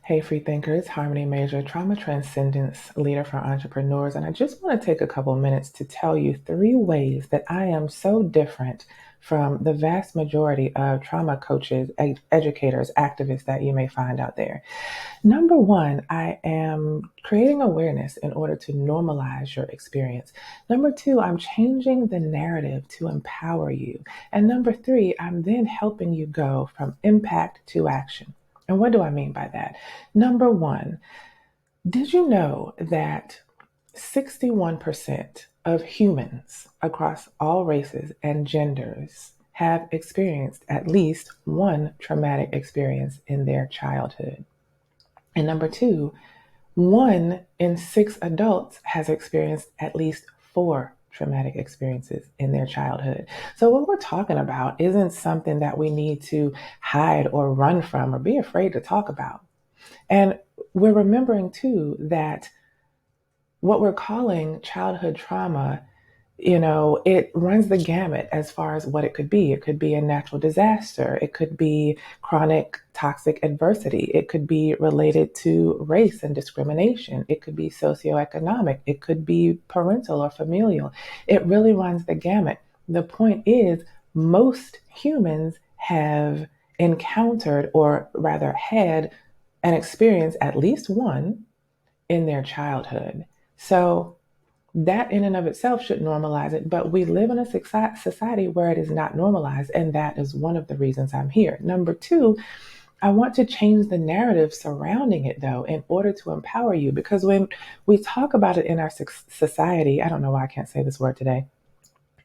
Hey, free thinkers, Harmony Major, trauma transcendence leader for entrepreneurs. And I just want to take a couple minutes to tell you 3 ways that I am so different from the vast majority of trauma coaches, educators, activists that you may find out there. Number one, I am creating awareness in order to normalize your experience. Number two, I'm changing the narrative to empower you. And number three, I'm then helping you go from impact to action. And what do I mean by that? Number one, did you know that 61% of humans across all races and genders have experienced at least one traumatic experience in their childhood? And number two, 1 in 6 adults has experienced at least 4 traumatic experiences in their childhood. So, what we're talking about isn't something that we need to hide or run from or be afraid to talk about. And we're remembering too that what we're calling childhood trauma, it runs the gamut as far as what it could be. It could be a natural disaster. It could be chronic toxic adversity. It could be related to race and discrimination. It could be socioeconomic. It could be parental or familial. It really runs the gamut. The point is, most humans have encountered, or rather had an experience, at least one, in their childhood. So that in and of itself should normalize it, but we live in a society where it is not normalized, and that is one of the reasons I'm here. Number two, I want to change the narrative surrounding it, though, in order to empower you, because when we talk about it in our society, I don't know why I can't say this word today,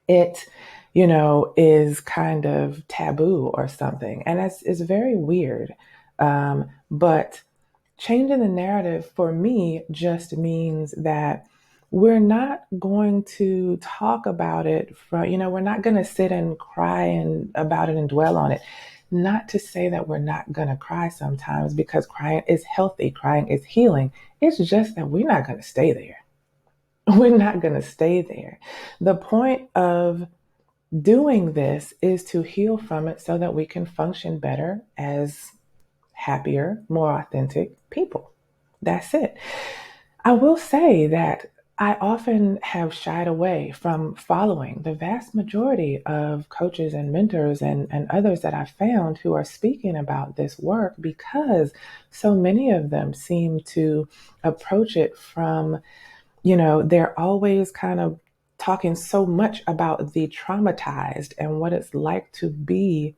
it is kind of taboo or something, and it's very weird. But changing the narrative for me just means that we're not going to talk about it we're not going to sit and cry about it and dwell on it. Not to say that we're not going to cry sometimes, because crying is healthy, crying is healing. It's just that we're not going to stay there. We're not going to stay there. The point of doing this is to heal from it so that we can function better as happier, more authentic people. That's it. I will say that I often have shied away from following the vast majority of coaches and mentors and others that I've found who are speaking about this work, because so many of them seem to approach it from, they're always kind of talking so much about the traumatized and what it's like to be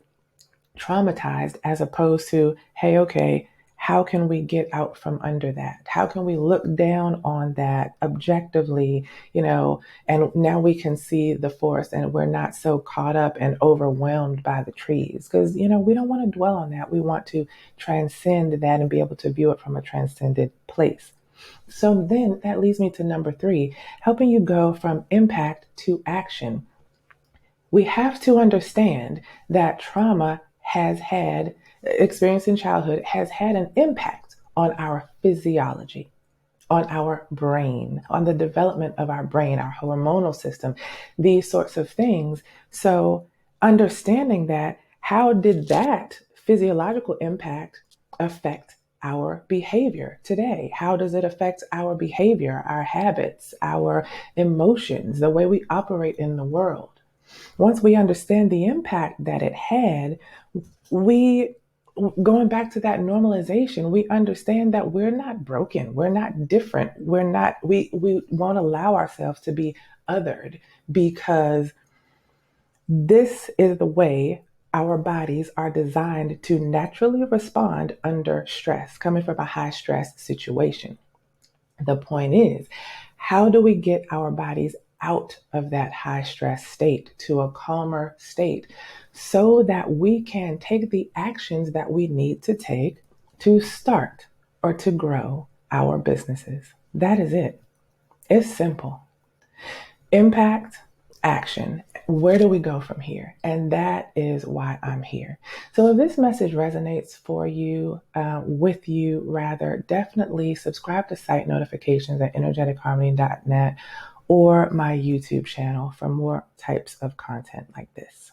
traumatized, as opposed to, hey, okay, how can we get out from under that? How can we look down on that objectively, and now we can see the forest and we're not so caught up and overwhelmed by the trees? Because, we don't want to dwell on that. We want to transcend that and be able to view it from a transcended place. So then that leads me to number three, helping you go from impact to action. We have to understand that trauma has had, experience in childhood has had an impact on our physiology, on our brain, on the development of our brain, our hormonal system, these sorts of things. So understanding that, how did that physiological impact affect our behavior today? How does it affect our behavior, our habits, our emotions, the way we operate in the world? Once we understand the impact that it had, we, going back to that normalization, we understand that we're not broken, we're not different, we won't allow ourselves to be othered, because this is the way our bodies are designed to naturally respond under stress, coming from a high stress situation. The point is, how do we get our bodies out of that high stress state to a calmer state so that we can take the actions that we need to take to start or to grow our businesses? That is it. It's simple. Impact, action. Where do we go from here? And that is why I'm here. So if this message resonates for you, with you rather, definitely subscribe to site notifications at energeticharmony.net or my YouTube channel for more types of content like this.